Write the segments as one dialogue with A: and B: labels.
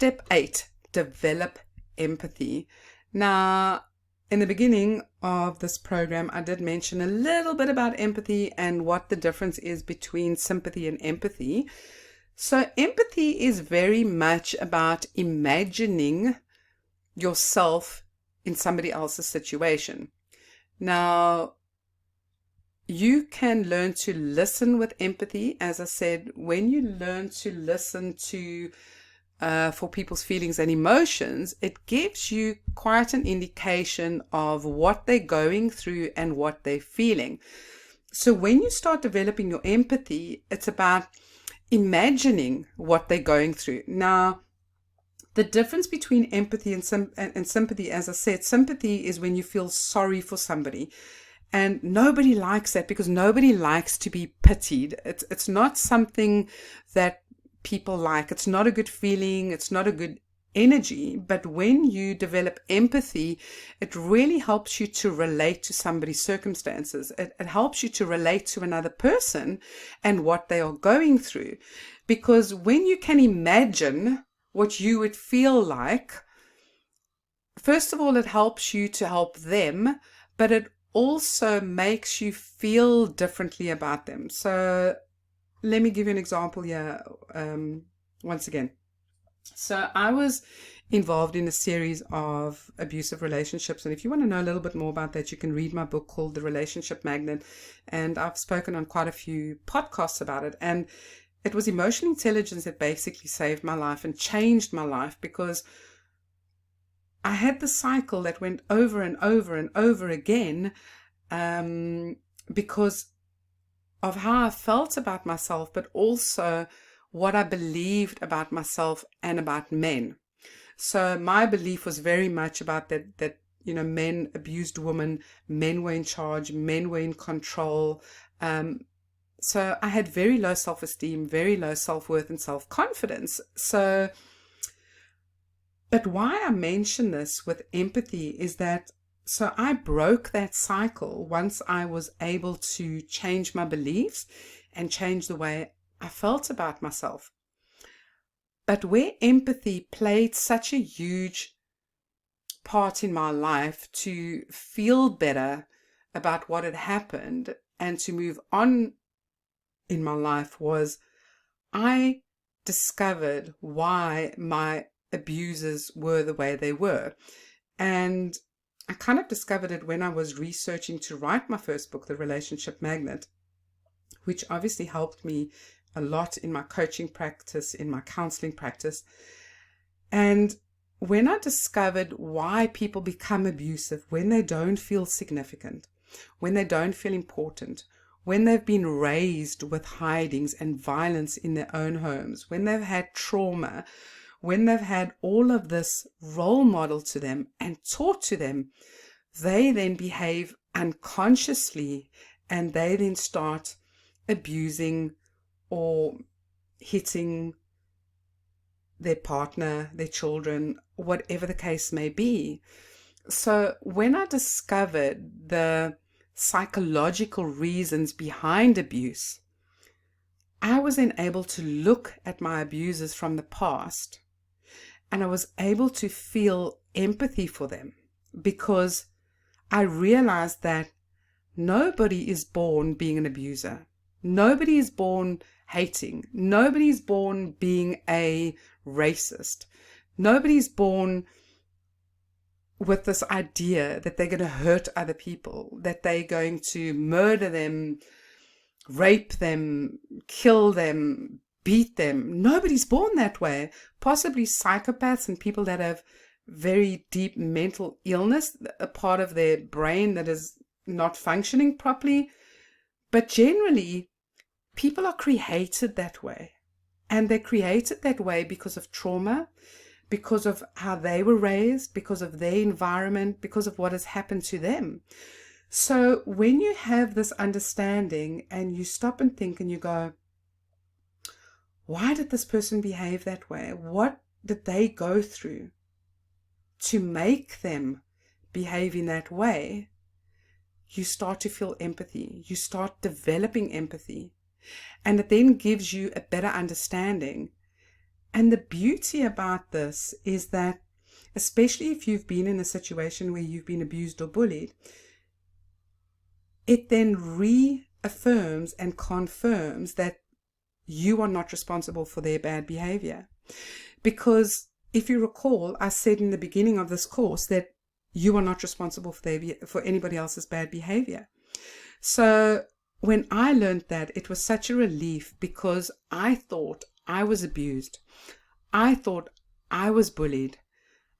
A: step 8, develop empathy. Now, in the beginning of this program, I did mention a little bit about empathy and what the difference is between sympathy and empathy. So empathy is very much about imagining yourself in somebody else's situation. Now, you can learn to listen with empathy. As I said, when you learn to listen for people's feelings and emotions, it gives you quite an indication of what they're going through and what they're feeling. So when you start developing your empathy, it's about imagining what they're going through. Now, the difference between empathy and sympathy, as I said, sympathy is when you feel sorry for somebody. And nobody likes that, because nobody likes to be pitied. It's not something that people like. It's not a good feeling. It's not a good energy. But when you develop empathy, it really helps you to relate to somebody's circumstances. It helps you to relate to another person and what they are going through. Because when you can imagine what you would feel like, first of all, it helps you to help them, but it also makes you feel differently about them. So let me give you an example here once again. So I was involved in a series of abusive relationships, and if you want to know a little bit more about that, you can read my book called The Relationship Magnet, and I've spoken on quite a few podcasts about it. And it was emotional intelligence that basically saved my life and changed my life, because I had the cycle that went over and over and over again because of how I felt about myself, but also what I believed about myself and about men. So my belief was very much about that men abused women, men were in charge, men were in control. So I had very low self-esteem, very low self-worth and self-confidence. But why I mention this with empathy is that, so I broke that cycle once I was able to change my beliefs and change the way I felt about myself. But where empathy played such a huge part in my life to feel better about what had happened and to move on in my life, was I discovered why my abusers were the way they were. And I kind of discovered it when I was researching to write my first book, The Relationship Magnet, which obviously helped me a lot in my coaching practice, in my counseling practice. And when I discovered why people become abusive, when they don't feel significant, when they don't feel important, when they've been raised with hidings and violence in their own homes, when they've had trauma, when they've had all of this role model to them and taught to them, they then behave unconsciously, and they then start abusing or hitting their partner, their children, whatever the case may be. So when I discovered the psychological reasons behind abuse, I was then able to look at my abusers from the past, and I was able to feel empathy for them, because I realized that nobody is born being an abuser. Nobody is born hating. Nobody is born being a racist. Nobody is born with this idea that they're going to hurt other people, that they're going to murder them, rape them, kill them, beat them. Nobody's born that way. Possibly psychopaths and people that have very deep mental illness, a part of their brain that is not functioning properly. But generally, people are created that way. And they're created that way because of trauma, because of how they were raised, because of their environment, because of what has happened to them. So when you have this understanding and you stop and think and you go, why did this person behave that way? What did they go through to make them behave in that way? You start to feel empathy. You start developing empathy. And it then gives you a better understanding. And the beauty about this is that, especially if you've been in a situation where you've been abused or bullied, it then reaffirms and confirms that you are not responsible for their bad behavior. Because if you recall, I said in the beginning of this course that you are not responsible for anybody else's bad behavior. So when I learned that, it was such a relief, because I thought I was abused. I thought I was bullied.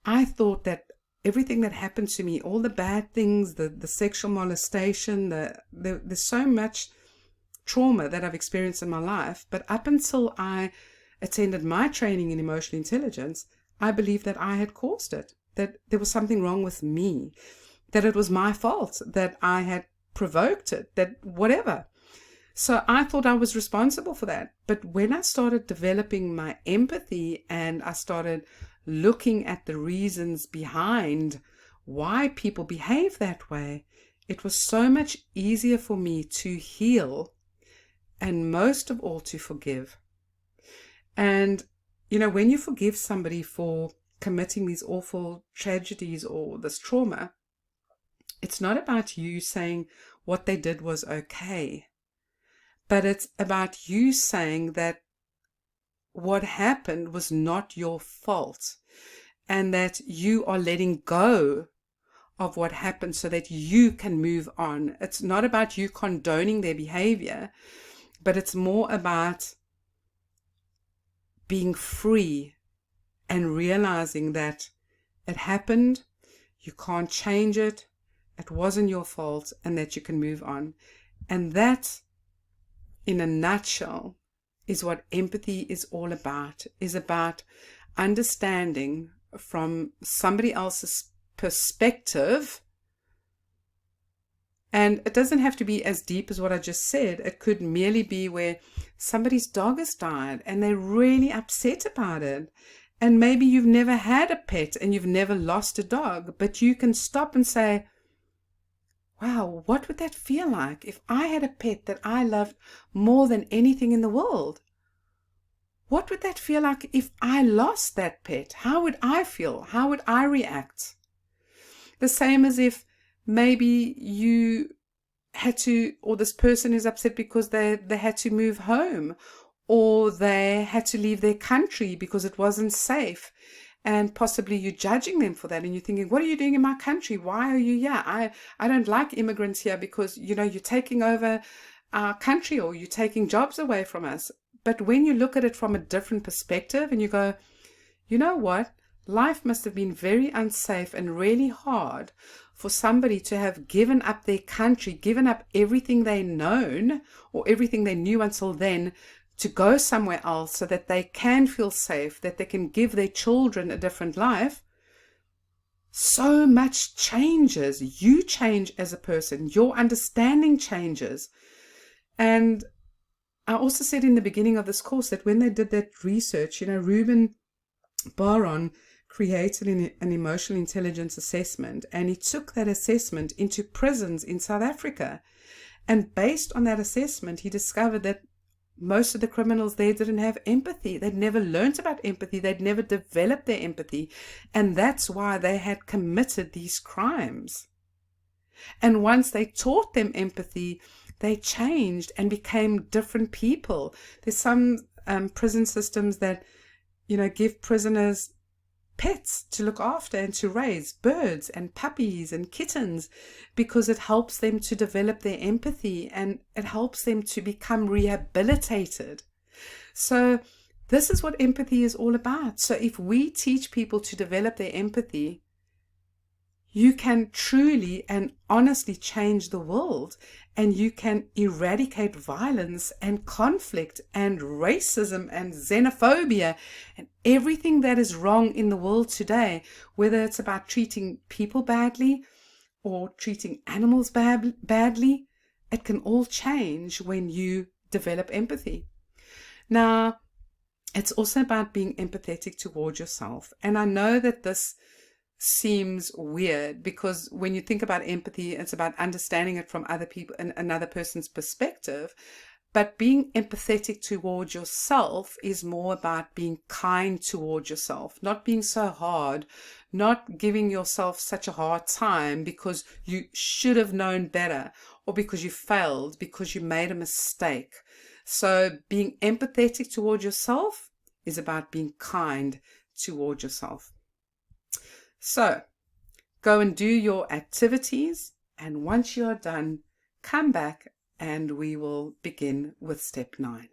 A: I thought that everything that happened to me, all the bad things, the sexual molestation, there's so much trauma that I've experienced in my life. But up until I attended my training in emotional intelligence, I believed that I had caused it, that there was something wrong with me, that it was my fault, that I had provoked it, that whatever. So I thought I was responsible for that. But when I started developing my empathy and I started looking at the reasons behind why people behave that way, it was so much easier for me to heal and most of all to forgive. And, when you forgive somebody for committing these awful tragedies or this trauma, it's not about you saying what they did was okay, but it's about you saying that what happened was not your fault and that you are letting go of what happened so that you can move on. It's not about you condoning their behavior, but it's more about being free and realizing that it happened, you can't change it, it wasn't your fault, and that you can move on. And that, in a nutshell, is what empathy is all about, is about understanding from somebody else's perspective. And it doesn't have to be as deep as what I just said. It could merely be where somebody's dog has died and they're really upset about it. And maybe you've never had a pet and you've never lost a dog, but you can stop and say, wow, what would that feel like if I had a pet that I loved more than anything in the world? What would that feel like if I lost that pet? How would I feel? How would I react? The same as if maybe you had to, or this person is upset because they had to move home, or they had to leave their country because it wasn't safe. And possibly you're judging them for that, and you're thinking, what are you doing in my country? Why are you here? I don't like immigrants here because, you're taking over our country, or you're taking jobs away from us. But when you look at it from a different perspective and you go, you know what? Life must have been very unsafe and really hard for somebody to have given up their country, given up everything they known or everything they knew until then, to go somewhere else so that they can feel safe, that they can give their children a different life. So much changes. You change as a person. Your understanding changes. And I also said in the beginning of this course that when they did that research, Reuben Baron created an emotional intelligence assessment, and he took that assessment into prisons in South Africa. And based on that assessment, he discovered that most of the criminals there didn't have empathy. They'd never learned about empathy. They'd never developed their empathy. And that's why they had committed these crimes. And once they taught them empathy, they changed and became different people. There's some prison systems that, give prisoners pets to look after and to raise, birds and puppies and kittens, because it helps them to develop their empathy and it helps them to become rehabilitated. So this is what empathy is all about. So if we teach people to develop their empathy, you can truly and honestly change the world, and you can eradicate violence and conflict and racism and xenophobia and everything that is wrong in the world today, whether it's about treating people badly or treating animals badly. It can all change when you develop empathy. Now, it's also about being empathetic towards yourself. And I know that this seems weird, because when you think about empathy, it's about understanding it from other people and another person's perspective. But being empathetic towards yourself is more about being kind towards yourself, not being so hard, not giving yourself such a hard time because you should have known better, or because you failed, because you made a mistake. So being empathetic towards yourself is about being kind towards yourself. So go and do your activities, and once you are done, come back and we will begin with step 9.